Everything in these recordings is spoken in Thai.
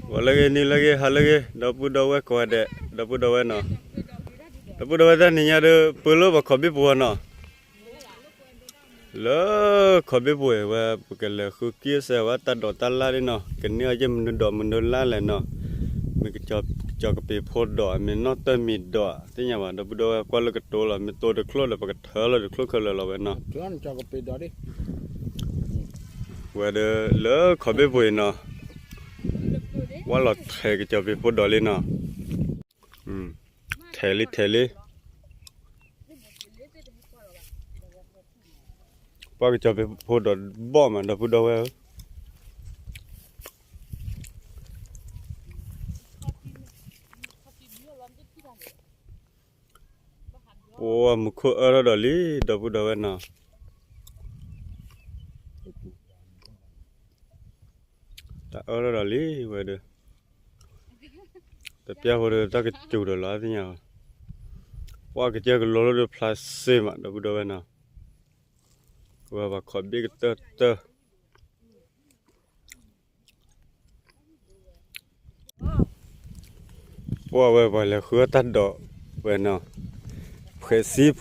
Wah lagi dapur dawa kau ada dapur dawa no. Dapur dawa dah ni ada perlu bah kopi buah no. Lo kopi buah wah bukan le kuki sewa tak do tak lah no. Kini aja menunda lah no. Mereka cak kopi pot do, men not mi do. Tiada apa dapur dawa kuala ketol lah, men tu ada keluar dah pakai thal ada keluar kalau lah no. Tuan cak kopi do di. Wah ada lo kopi buah no. Wah lot thai ke kopi pot do le no. Theli. Pak cho về phố đó bỏ mà đâu đâu ấy. Ủa một khu ở đó lý đâu đâu ấy nào. Ta ở đó lý vậy được. Ta bia hồi đó ta cái chủ đó là thế nào. Qua cái chơi cái lô được plastic mà đâu đâu ấy nào. Và khỏi biết cái tơ. Wow vậy là khứa tắt đỏ vậy nào. Presi.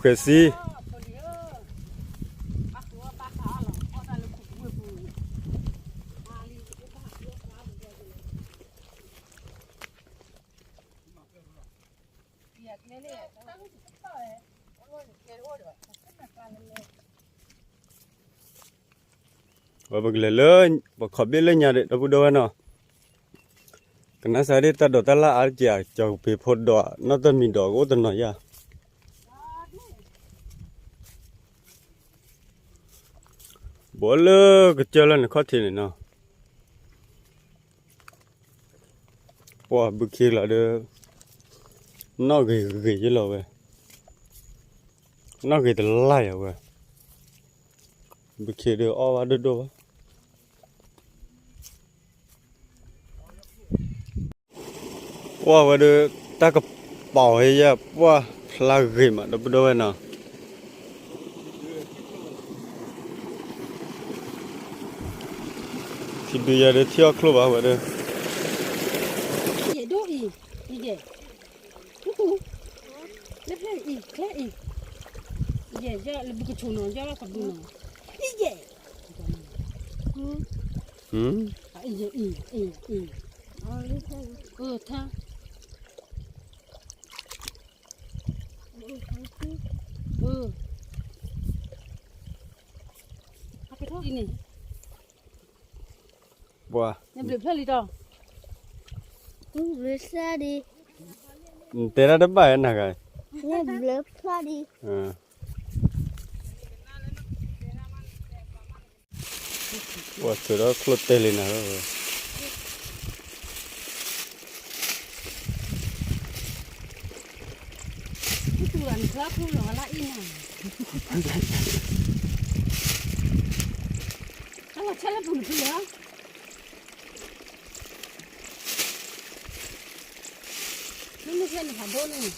Và bực lớn và khỏi biết lên nhà để đâu đâu nào. Cái này sai đi ta đổ ta la ở chả cho bị phốt đỏ nó tên mình đỏ có tên nói ya. Bỏ lơ cái chơi lên khó thì này nào. Wow bực kia là được nó gầy chứ lo về. Nó gầy từ lại à về. Bực kia được o vào đâu. Wow vậy được ta có bảo hay ya wow là gầy mà đâu đâu nào. Thì bây giờ để theo club vào vậy đó. Ye do i. Ye. Le play i. Ye ja le bu chu no ja la ka bu no. Ye. I. Tha. Apa tu ini? Wow. Yang beli play itu. Besar di. Tera ada apa nak kai? Ya besar di. Wah sudah kelut telin lah. Tuan kelap tu lah ini. Kalau cakap pun tu ya. Ini kan hadon ni.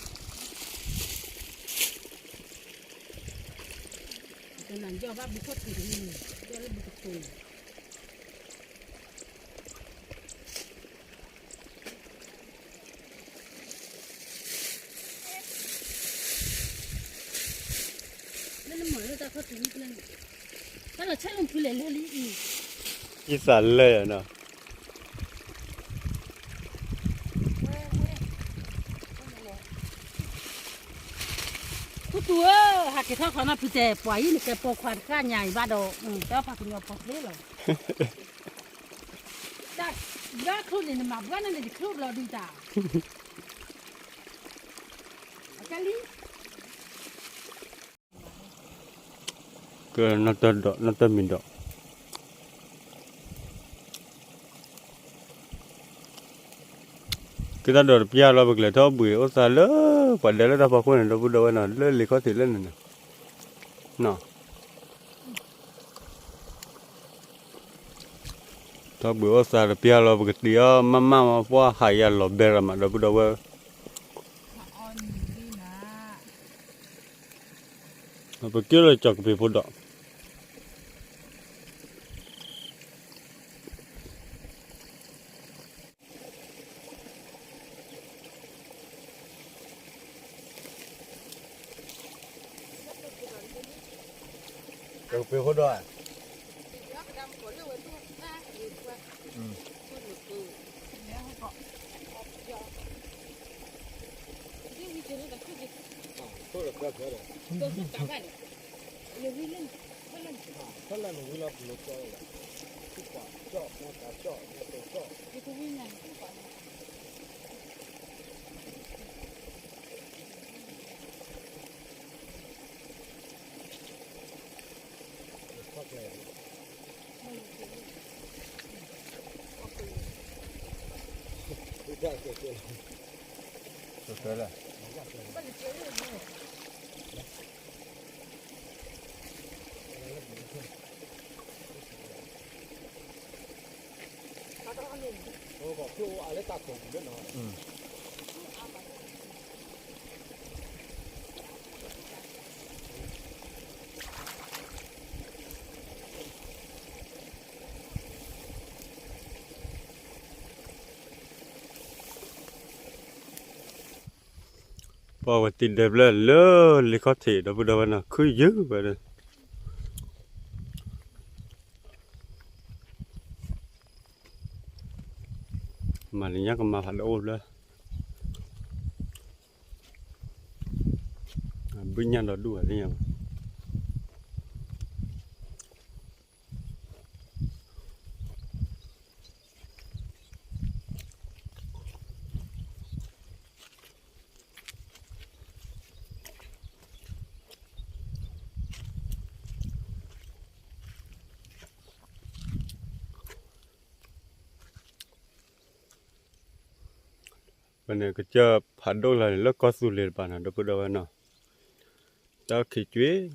Dan jawab bukan ini. Jawab bukan. Kalau cakap pun lelaki ini. Kisah le ya na. Tua, hak kita kalau nak putih, puai ni ke pokok kan nyai bado, dah pakai nyopok ni lah. Dah klub ni mah, bukan ni klub lah di ta. Kali. Ke nonton mindo. Kita dah biar lah begitu, tahu bui, oh salah, padahal dah pakai ni, dah budak mana, le lihat hilang ni, no. Tahu bui, oh salah biar lah begitu dia, mama apa hayal lah beram, dah budak. Apa kira cak bepodak. cái bề phốt đỏ rồi là bỏ vào tin đẹp là lỡ lấy có thể đó bây giờ là cứ dữ vậy đấy mà lý nhắc mà phải ô đó bên nhà đó đùa đấy nhỉ bên này cái chợ phản đồ là nó có số lượng bạn nào đó bây giờ nó ta khi chuối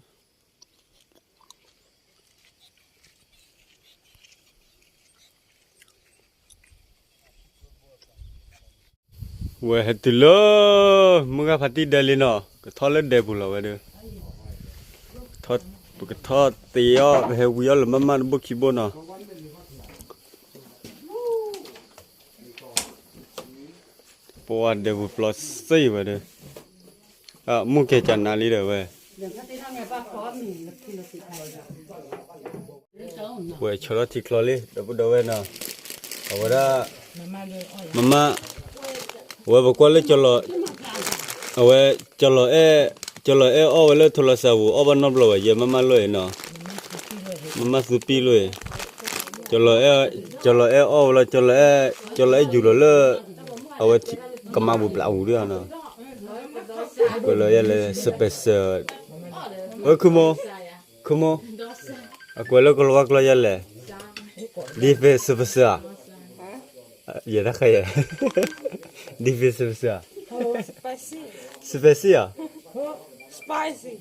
vậy hết từ lâuมึงก็พัดที่เดินเลยเนาะก็ทอดเล่นเดบุญเราไว้เด้อทอดก็ทอดเตี๋ยวเฮวิโอหรือมันบุกขี้บ่เนาะปวดเดบุปลอดซี่ไว้เด้อมึงแกจันนาลีเด้อเว้ยเว้ยชอลที่คลอเลยเดบุเด้อเว้ยเนาะเอาไว้ละมาม่าเว้ยบอกว่าเลยจลอเว้ยจลอเอาไว้เลยโทรศัพท์เอาบ้านนอกเลยเยอะมาเลยเนาะมาสุปีเลยจลอเอาเลยจลออยู่เลยเอาไว้กำมาบุบเหล่าเรื่องเนาะก็เลยสเปซคือโมก็เลยก็ว่าก็เลยดีเฟสเปซอย่าได้ใครดีเฟสเปซสเปซี่อ่ะ spicy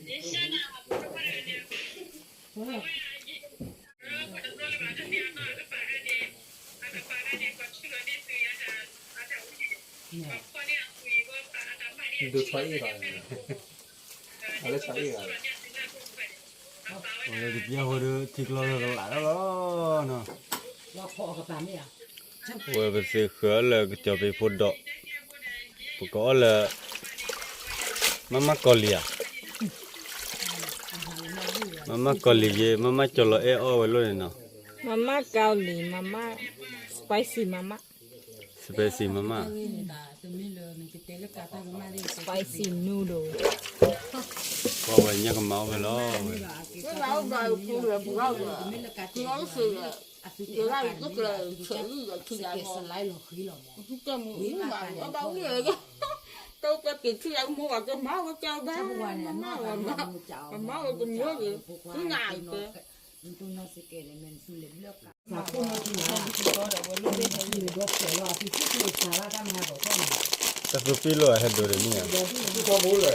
你都穿一个，还得穿一个。我这家伙都提了来了呢。我不是喝了个叫被泼到，不搞了，妈妈搞哩啊，妈妈搞哩耶，妈妈叫了哎哦为了呢，妈妈高丽，妈妈 spicy 妈妈是不是妈妈？ spicy noodle。我为那个毛为了。这老板不是不要的，主要是有那一个纯日的出来过，这没嘛，我把我那个都给给出来，我话个毛我叫他，毛我个毛个，就哪一个？这是比了还多的呢。这没了，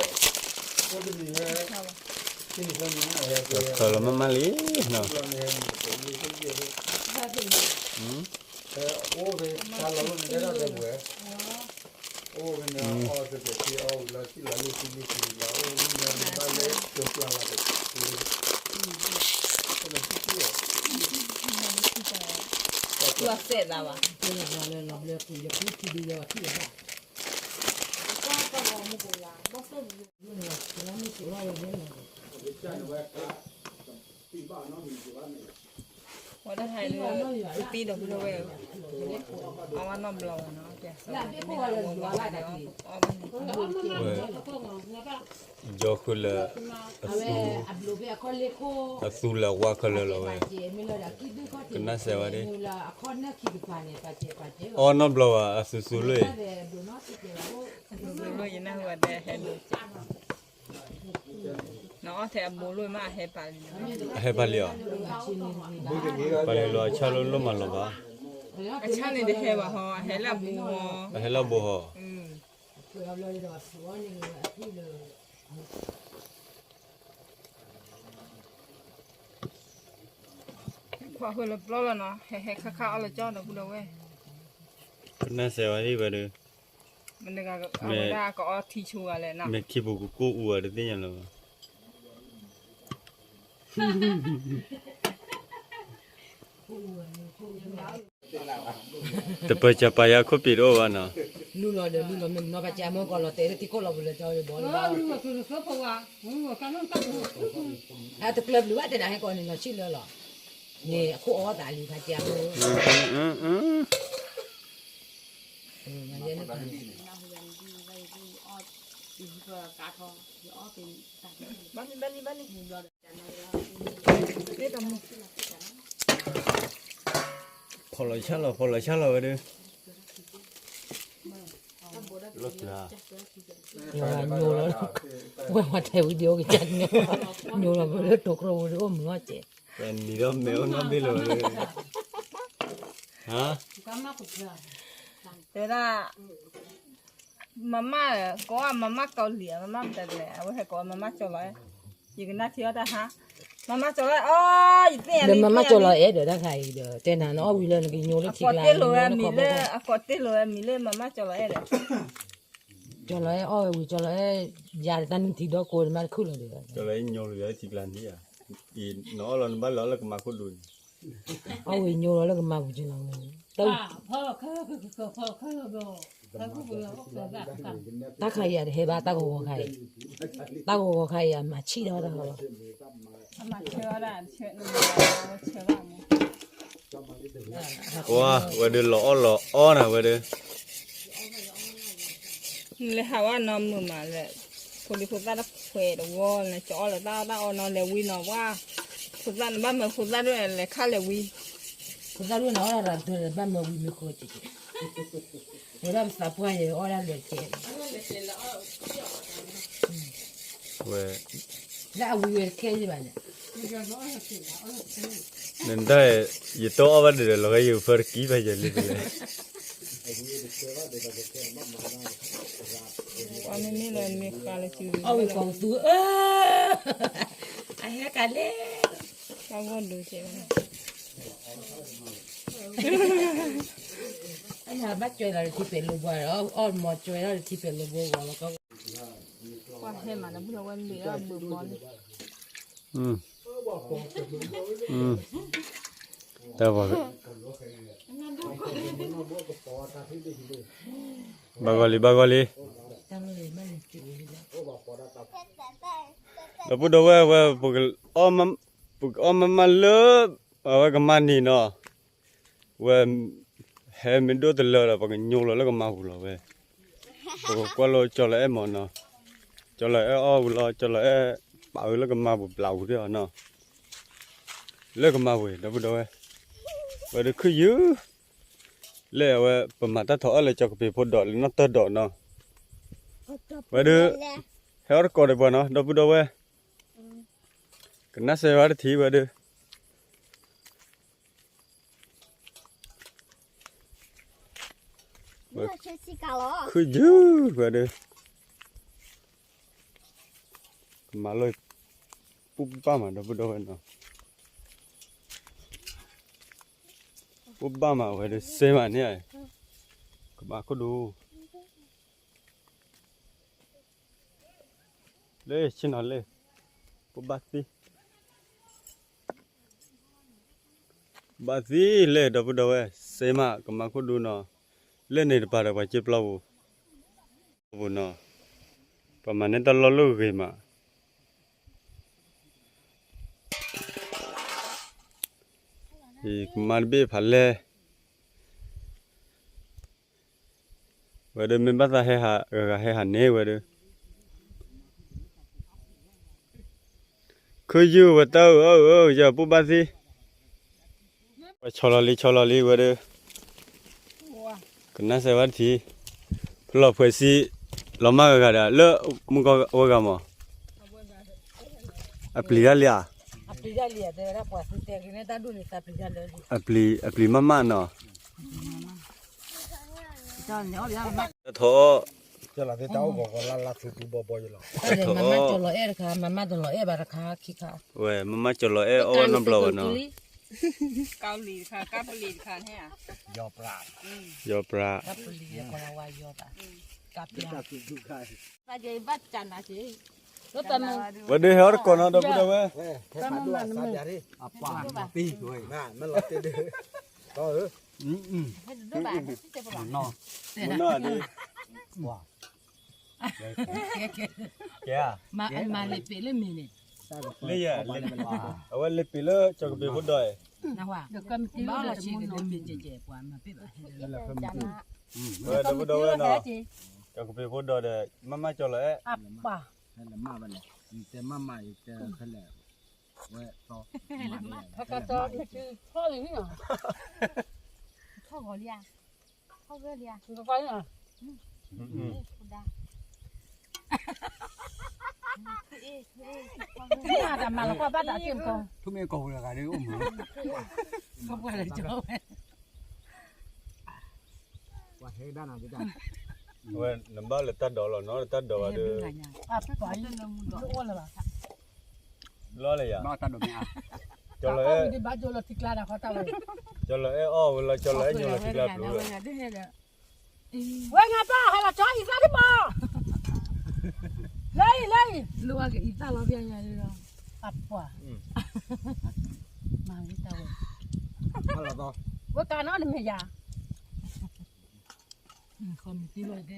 我这里面，这里面还可了慢慢哩喏。我给他老人家在玩，我跟他二十个天二五了，去了六七了，我跟他来就算了的，不能去接。ตัวเสร็จแล้ววะ 这ว่าถ้าไทยเลยปีดอกบุญเวลเอาว่านอมเราเนาะแกสอนไม่ได้วงว่าได้เอามัน jo khula asu la wa khala lo we kana se wa de o no blo wa asu su le เลยนะว่าได้เห็นเนาะแต่บุรุษมาให้ไป he ba le ba le lo cha lo ma lo ba อาชาเนี่ยได้เห็นว่าฮะเห็นละบัว he la bo ho พอเพิ่นปลอแล้วเนาะให้ข้าวๆเอาละจ้อดอกบุญเว kana se wa ri ba de มันก็เอาได้ก็เอาที่ชัวร์เลยนะ me ki bu ko u wa de tin ya lo te pa cha pa ya ko pi ro wa na လူလောတယ်လူလောမနော်ပါကြမောကောလောတဲ့တိကောလောဘလကြောရဘောလော လူကသူစပေါ်ကငါကနန်းတက်လို့ အဲ့တကလပ်လူအတဲ့ဟဲကောနေနော်ချိလောလောနေအခုအော်တာလီခါကြမောမရနေကန် บ้านนี่นี่ตำ พอละชาlo wa de lo la ညိုလောဝဲမတဲ့ဗီဒီယိုကကြညိုလောဘလတော့ကရောရောမငါကျ ben ni do me no bi lo ha ကမကုပြာ แต่ละมาม่าก็มาม่าเกาหลีมาม่าแต่แหละว่าให้ก็มาม่าจอเลยอยู่กันหน้าเที่ยวได้ฮะมาม่าจอเลยอ๋ออยู่เนี่ย တယ်မမကျော်လောအဲ့တဲ့ခိုင်တဲ့နာနော်ဝီလနကညိုလေးထိ กด လာ เตลุยมีเลยกดเตลุยมีเลยมาม่าจอเลยเลย ကျော်လောအော်ဝီကျော်လောယာတန်တီတော့ကိုမခုလောတယ် cho lấy nhau rồi thì làm gì à thì nó là bắt lỡ là mà có đùi အော်ဝီညိုလောကမဘူးကျင်လောတော့ พ่อเขาบอกเขาพูดแล้วก็แบบกัน တခိုင်ရဟဲဘာတကောခိုင်တကောခိုင်ရမချီတော့တော့ มาเชื่อได้เชื่อนี่เชื่อว่า wow vừa đưa lõ o nè vừa đưa เลยหาว่าน้องมือมาเลยคนที่พูดได้เผยตัววอลเลยจ่อเลยได้เอานอนเลยวินอว่าพูดได้บ้านเมืองพูดได้ด้วยเลยค่าเลยวิ ကိုစားလို့နော်ရတာတွေ့တယ်ဗတ်မဝီမကိုချစ်တယ်ဒါမှစပွားရအော်ရလေချေ vừa လာဝီရခဲကြပါနဲ့ nên đây giờ to vẫn được là cái gì phải kỹ bây giờ lên đây ว่าไม่มีเลยมีการเลยจืด အော်ဝီကောင်သူအဟဲကလေ เราก็ดูใช่ไหม အဲ့ဒါဘတ်ကျွေးလာတိပဲလို့ဘောအော်မကျွေးလာတိပဲလို့ဘောလောကော ว่าให้มาแล้วพวกเราวันนี้เราบืนบอล tao bảo bà gọi đi တမ်းလေးမင်းကျွေးလာ เราพูดเอาไว้ว่าพวกมันเลิกเอาไว้กับมันนี่เนาะว่าเห็นมันดูตลอดแล้วพวกโยนแล้วก็มาหูเราเว้ยพวกก็เราจอดแล้วหมดเนาะจอดแล้วอ้อหูเราจอดแล้วเป่าแล้วก็มาบุบเหล่าด้วยเนาะแล้วก็มาเว้ยเราพูดเอาไว้ว่าเด็กคือยื้อแล้วว่าประมาณถ้าถอดอะไรจะก็ไปพูดดอกหรือนัดตัดดอกเนาะว่าเด็กเฮ้ยเราก็ได้บ่เนาะเราพูดเอาไว้ก็น่าเสียว่าทีว่าเด็กคือยื้อว่าเด็กมาเลยปุ๊บป้ามาเราพูดเอาไว้เนาะปุ๊บป้ามาว่าเด็กเสียมาเนี่ยก็มาก็ดูเลยชินเอาเลยปุ๊บบัดสิเลยเราพูดเอาไว้เสียมาก็มาก็ดูเนาะเล่นในป่าเราไปเจ็บเราบุญเนาะประมาณนี้ตลอดลูกเลยมา อีมันเบพันเลยว่าเดิมมันภาษาให้หาให้หันเน่ว่าเดิมคืออยู่ว่าเต้าอย่าปุ๊บบ้าสิว่าชอลลีว่าเดิมกันน่าเสียวันทีพลอเพื่อสิเรามากกันเด้อเลอะมึงก็ว่ากันมั้งอัปลีอะไรอ่ะ Aplicalia de la pues te que neta du ni está aplicando. อัปลีมาเนาะ Cho nó ya mamá. โถ จะหลังที่เต้าบอกว่าลาสุดบ่อยู่หรอ Mamá cho lo era ka mamá do lo e baraka kika. เว้ยมาจลอโอ้น้ำเปล่าเนาะ เกาหลีค่ะกาบลีค่ะเนี่ย ยอปลาย อปลา Kapuli ko na wa yota. Kapia. 那就把钱拿去，我咱们 วันนี้เฮาก่อนนะดบุดเว้ย แค่มาด้วยสัญญาดิอ่ะป่าปีด้วยน่ะมันหลอดเด้อก็还是多吧，这不吧？ นอ มันน่าดี ว้า แก Ma le pele mine. เลยอ่ะเอาไว้เล็บปีเลจอกปีพุ่นดอย Na wa. Ba la chi ke de je je kwa ma pe ba. เว้ยดบุดเว้ยเนาะจอกปีพุ่นดอยเด้มาจลอ Apa? นั่นแหละมาบัดนี้แต่มาใหม่แต่คั่นแหละเว้ยต่อ 他刚到他就泡里面啊，泡我俩，泡个俩，你发现啊？不大。那干嘛了？我把它进攻。 ทุกเมกูเลยกันนี่อุ้ม Ko kwa le jo. ว่าเฮ็ดด้านนั้นจ้ะ เว้ยน้ำบ้าเลยตัดดอกแล้วเนาะตัดดอกเด้อ 啊，不管你我了吧？ ล้อเลยอ่ะ มาตัดดอกนี่อ่ะ จลอ 你把酒了提来了，好到了。 จลออ้อเวลาจลออยู่ละที่ลาบลู 喂，俺爸还了找一个的吗？来来， Lu ke ita lo pia nya lo. apa？妈，你等我， มาแล้วต่อ 我干哪里没呀？ Ko mi ti lo de.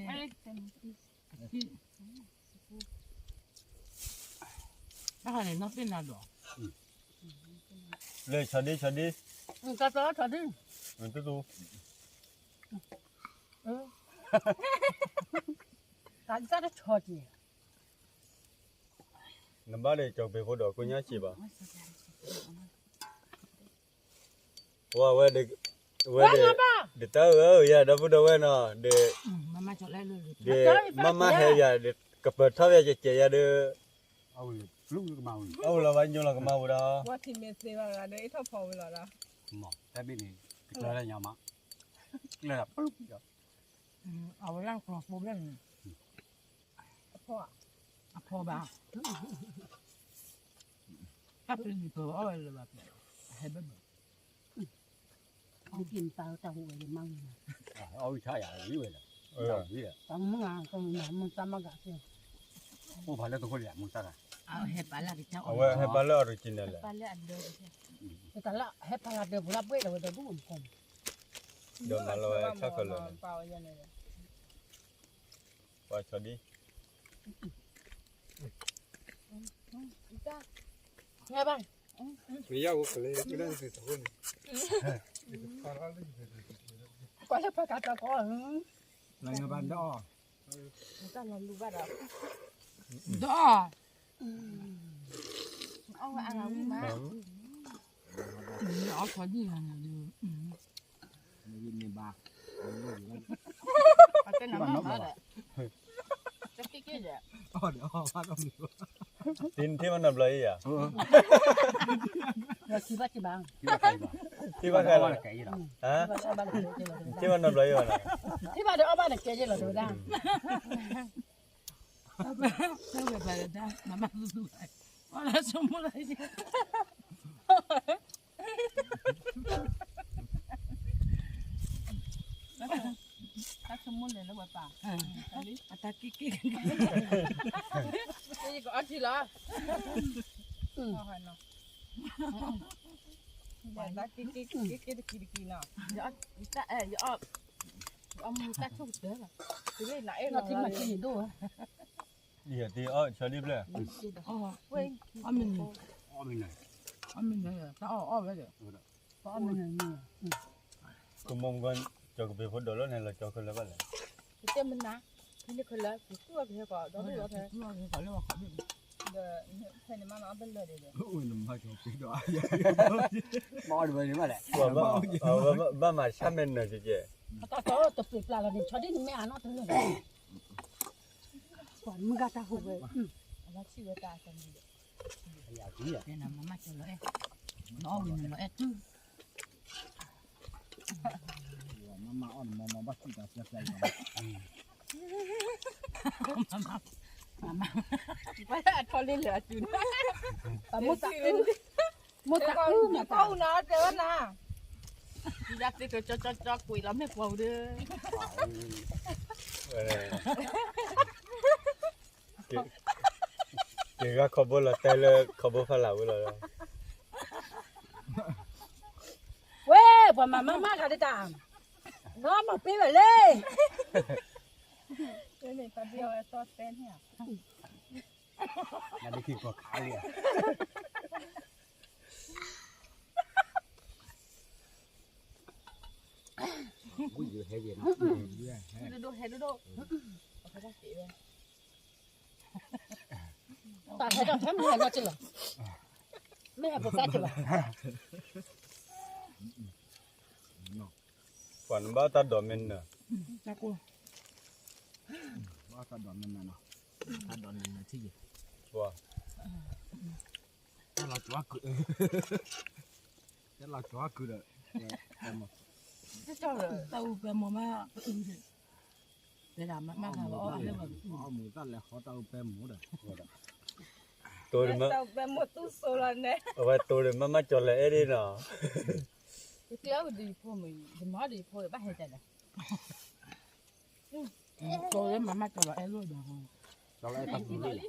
那还能变那多？ เลยชอดี 他找他的， มันตู้ 咱在这吵的。 น้ำบ้าเลยจอกปีพุ่นดอกกูย่าชีบ่ว่าเว้ยเด็กเว้ยเด็กเต้าอย่าดบุดเว้ยเนาะเด็ก Mamá cho le lo. เด็กมาเฮียเด็กกับเปิดท่าเจียเด้อ เอาลูกมา เอาละวันยูละก็มาบ่ดา ว่าทีเมสเซว่าอะไรเท่าพอเวลาละ หมอแต่บินี่ก็เลยยามาเลยปุ๊บ เอาล่างครองปุ๊บแล้ว พ่อ พอบ้าถ้าเป็นพอเอาเลยแบบให้แบบ 我给你打打我的忙， เอาใช่อ่ะนี่เว้ยนี่ 咱们啊，咱们咱们干些。 โอ้พอแล้วตัวคนเนี่ยมึงตากัน เอาให้ปลาละที่เจ้า เอาไว้ให้บ้านเราออริจินัลแหละ 把俩都， แต่ละให้พลัดเดือบรับไว้เราจะดูมันคง เดี๋ยวมาเราชักกันเลย เปล่าอย่างนี้ ว่าชอดี ไงบ้าง ไม่ยากก็เลยไม่ได้สิทุกคน ก็ให้พักกันก่อน รายงานบ้านดอ ก็เรารู้ว่าเรา ดอ เอาอะไรมา เอาขอดีกันดู ยินในบาร์ เอาเป็นน้ำมันเลยจะกินกี่เดียว อ๋อเดี๋ยวว่าต้องมี ตินที่มันนับเลยอ่ะ เราคิดว่าจะบัง ที่ว่าใครบ้าง ที่ว่าใคร ไก่หรอ ฮะ ที่ว่าจะบัง ที่มันนับเลยอ่ะนะ ที่ว่าเดี๋ยวเอาบ้านเกย์เราดูได้ เจ้าแบบอะไรได้มามาดูอะไรว่าแล้วสมมติอะไรสิถ้าสมมติเลยแล้วว่าป่าอาตากิ๊กกิ๊ก นี่ก็อัดทีละแต่กิ๊กเนาะ อย่าเอามือตัดทุกเดือน คือไม่ไหน เราที่มาที่ดู เดี๋ยวที่อ๋อชอดีเลย อ๋อ เว้ย อ๋อมัน อ๋อไม่ไหน อ๋อมันเนี่ยถ้าอ๋ออ๋อไปเดี๋ยว có mình là nhiềuกูมองกันจอกไปพอดอแล้วเนี่ยเราจอกกันแล้วบ้างเลย cái mình ná cái này khơi lá cái tua cái có đó là thế Nó phải lo khỏi được. giờ thế này mà nó bên lề để อุ้ยน้ำพายของพี่ดอก mò được rồi mà lại บ้ามาช้าเมนน่ะเจ๊ ta có tập việc là để cho đến mẹ nó tới rồi cònมึงgạt ta hụt về nó chỉ với ta xong rồi nhà tí à Cái nào mà mắc cho lẽ. Nó mình nó chứ. mà on bắt chị ta sẽ dậy phải là cho lên lửa chùn một tạ mà câu nó chơi nè dắt đi cho quỷ lắm mẹ quầu đưa เจ๊ก็ขบวนละแต่เลยขบวนฝรั่งเลย quê và mà cả đi tạm nó mà pí về lên cái này phải điều là to tên hả là đi khi có khá liền ui giời hay gì nó đô phải bác sĩ rồi ta thấy trong thấm này nó chưa mẹ bộ phát chưa ฝันบ้าตาดอมเมนน่ะ bao ta đón mình nào ta đón mình là gì ว่า ta là chó cự ta là chó cự đấy em mà cho rồi Tao về mà mà để làm mà bỏ lên mà họ mù ta là khó tao bem mù đấy ตัวเดิม tao về một tu số lần đấy เอาไว้ตัวเดิมมาจอดเลยเอ็ดเนาะ cái kéo đi phô mình thì má đi phô bắt hay chạy này tôi đến mà mắc cho lẽ luôn được. tao lại tao mù đi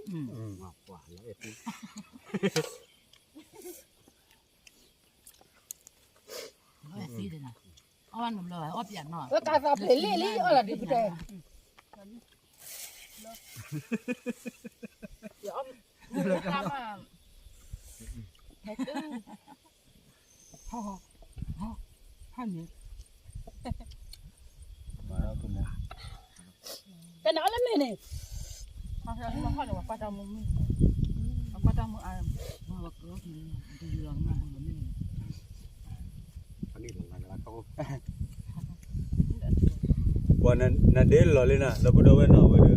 ngọt quả nó ép đi Nó xí đây nè. Ăn làm lời ốp dạng nọ. cái cà phê lý ở là đi bên đây ra mà thấy tư Hai miếng. mà nó cũng mù cái nó là mẹ này nó hỏi là qua trong mình qua trong một ai Nó bật cửa thì đường mà không biết. anh đi đường này là không วันนั้นน่ะเดลเลยนะเราบ่ได้เว้นเอาไว้เด้อ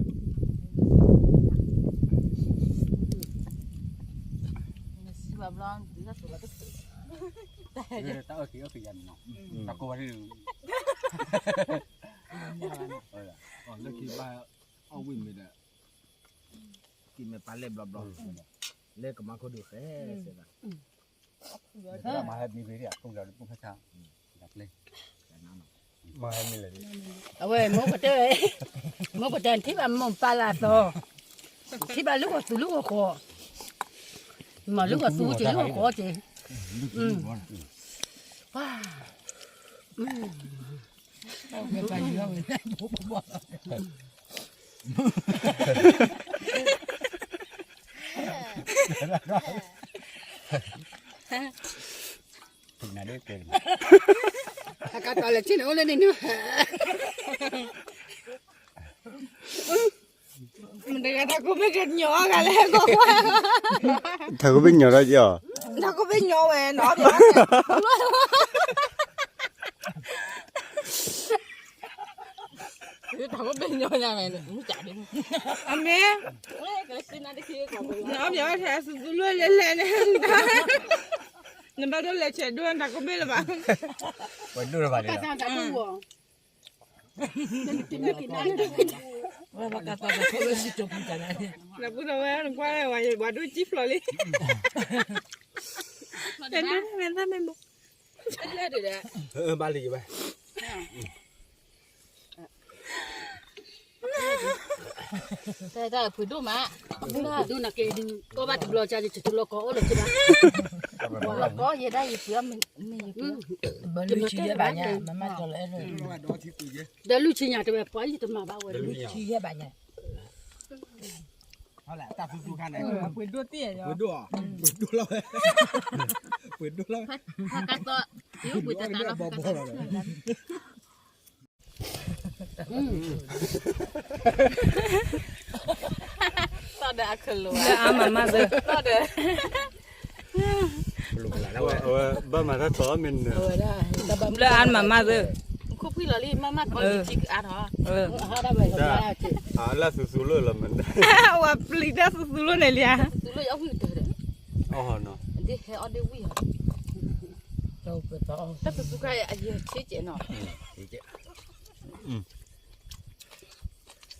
xí vào lon thì nó tụi nó tức tao ở kia phải dần nó tao cố đi đường lúc khi ba ông win mình đấy khi mình bán lên blog lên cái mà có được thế là mà hết đi về đi à không giờ cũng phải sao đặt lên มาให้มีเลย ơi mua cái tên thích ăn mồm pa là to thích ăn lúc mà khó mà lúc mà su chỉ lúc mà khó chỉ wow Người ta gì đâu người ta bố bỏ. thì là đấy tiền cái to là chín ố lên đi nữa mình đây ta cũng biết rất nhỏ cả lẽ có quá ถ้าก็เป็นอย่างไรจ้ะ ta cũng biết nhỏ mà nó thì ta có biết nhỏ nhà mày cũng chả đi anh bé nó nhỏ thế luôn lên lên nên bao đứa lại trẻ đuôi ta cũng biết là bạn vẫn đưa vào đây cái sao chả đúng không Và cả tao phải thôi đi chụp cái này. là bữa đầu em qua đây ngoài bà đuôi chip rồi đi mình thấy mình lên rồi đấy ba lì vậy ta phải đu mà đu là cái có ba chục lò cha thì chục lò có được chứ ba có gì đây phía mình Bởi lưu chi với bà nhà mà mắc cho lẽ rồi. đó thì từ để lưu chi nhà thì phải quá gì tôi mà bao rồi Lưu chi với bà nhà. เอาแหละตัดสู้ๆกันไหน ปืนตัวเตี้ยจ้ะ ปืนด้วยปืนด้วยเราปืนด้วยเรา ถ้ากัดตัวเดี๋ยวปุ๋ยจะตายแล้ว บอกเราเลย ตอนเด็กขึ้นเลย แล้วอามาเด้อ ตอนเด็ก ลุงหลานแล้ว เอาไว้บ้านมาถ้าต่อมันเนี่ย เออได้ตะบัม แล้วอามาเด้อ คุพี่ลอรี่มากๆก็จิกอัดเหรอ หาได้ไปก็ได้จิ ล่าสุดๆเลยละมัน ว่าปลีดาสุๆเลยเนี่ย ดูเลยเอาวิ่งเถอะ อ๋อเนาะ เดี๋ยวให้เอาเดี๋ยววิ่ง เราไปต่อ ถ้าสุดๆก็ไอ้ยี่ชี้เจนเนาะ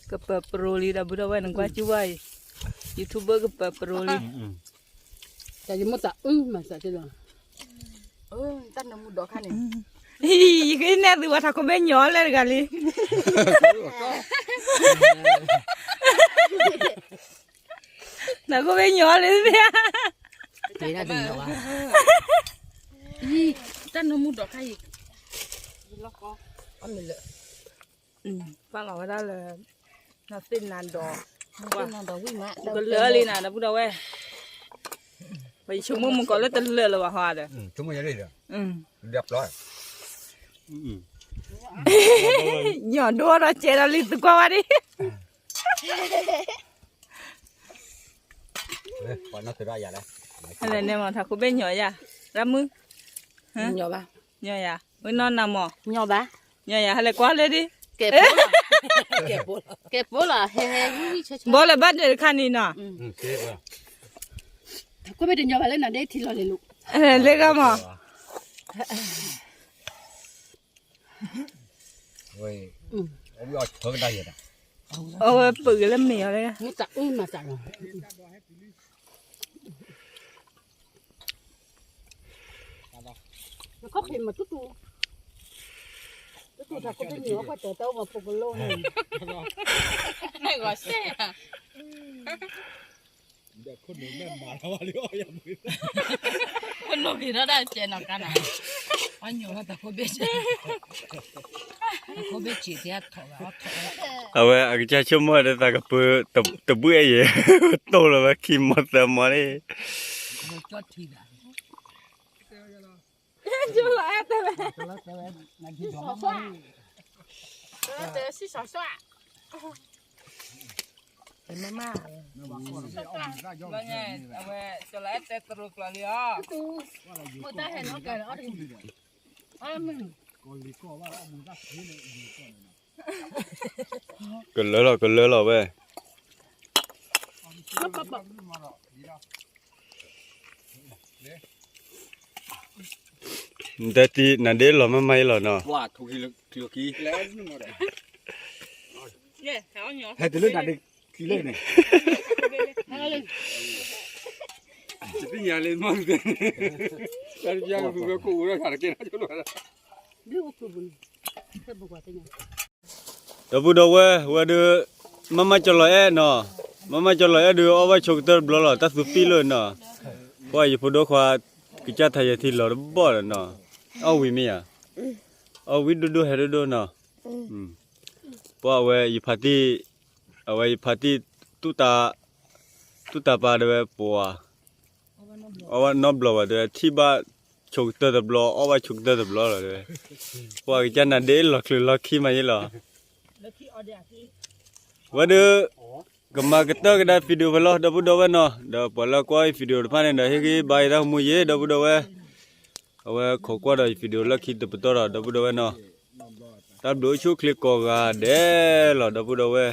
ก็เปิดโปรลีดาบุดาไว้นังกว่าจิไว้ยูทูบเบอร์ก็เปิดโปรลี แต่ยังไม่ตัดมาสักทีละ ตั้งน้ำมูดดอกขันนี่ ฮีก็เนี่ยดูว่าถ้าเขาไม่ย้อนเลยกันเลยถ้าเขาไม่ย้อนเลยเนี่ย ตีได้ดึงเอาวะ ตั้งน้ำมูดดอกขันอีก อันนี้เลย ฟังเราได้เลยน่าสิ้นนานดอก ว่าน้องดอกวิ่งมา ก็เหลือเลยนะบุดาไว้ไปชั่วโมงมันก็เลยจะเหลือเลยว่าฮะเด้อ chúng mình đây rồi อืม đẹp rồi ย้อนดูเราเจอเราลิ้นตัวกว่าดิ còn nó từ ra vậy đấy อะไรเนี่ยมันถ้าเขาไม่ย้อนอย่ารับมือ เหนียวปะ ย้อนอย่าไว้นอนนำหมอ nhọ ba ย้อนอย่าอะไรกว่าเลยดิ เก็บโป๊ะ เก็บปวด เก็บโป๊ะล่ะเฮ้ยวิ่งช้า บอกเลยบ้านเด็กคันนี้เนาะ thế rồi có biết nhọ ba lên là để thì lo lên lụ เล็กอะหมอ rồi ông lo hơn đây rồi เอาไว้ปืนแล้วเหนียวเลย ไม่ตัดมาตัดมันก็เป็นมาตุ๊ตุ๊ถ้าเขาเป็นเหนียวก็จะเต้ามาปกโลนี่ ๆไม่ก็เสีย đẹp con đường men mà nó liễu vậy คนโลกีเราได้เจนกันนะ อันเหนียวแต่เขาเบ็ดเขาเบ็ดจีเดียถอดเอาถอด เอาไว้อาจจะชั่วโมงเดียวแต่ก็เปิดตบเบื่อเย่โตแล้วว่าขี้มดแต่มาเลย เราจอดทีละ จุฬาแต่แบบ เจอสิสอสวะ เป็นแม่ม่า ว่าไงเอาไว้จุฬาแต่ตรุกละเลยอ่ะ mà ta hẹn nó cái đó đi mình ก็เลยหรอเว้ยแต่ที่นั่นเดี๋ยวเราไม่หรอเนาะ wow thu kỳ lẽ nhưng mà đấy เนี่ยเขาเหนียว hay từ lúc nào đi kỳ lên này chỉ biết nhà lên mong tiền cái giang vừa cụ nó thả cái nó cho nó đưa vào bún thế bụng quả thế nhỉ เดี๋ยวพูดเอาไว้ว่าเดี๋ยวมาจะลอยเนาะมาจะลอยเดี๋ยวเอาไว้ชกเตอร์บล้อตัดสุดปีเลยเนาะว่าอยู่พูดว่ากิจการไทยที่เราบ่อเนาะเอาวิมีอ่ะเอาวิดูเฮดูเนาะว่าเว้ยพาร์ตี้เอาไว้พาร์ตี้ตุตาปาเดเว้ยปัวเอาไว้นอบล้อว่าเดี๋ยวที่บ้านชกเตอร์บล้อเอาไว้ชกเตอร์บล้อเลยว่ากิจการนั้นเดี๋ยวล็อกขี้มาอยู่หรอว่าเดี๋ยวก็มาก็ต้องได้วิดีโอไปแล้วเดี๋ยวพูดเอาไว้เนาะเดี๋ยวพอแล้วก็วิดีโอผ่านเนี่ยเฮ้ยบายแล้วมุ้ยเดี๋ยวพูดเอาไว้เอาไว้ขอก็ได้วิดีโอแล้วคิดตัวตัวเราเดี๋ยวพูดเอาไว้เนาะถ้าดูชูคลิกก็ได้เดี๋ยวเราเดี๋ยวพูดเอาไว้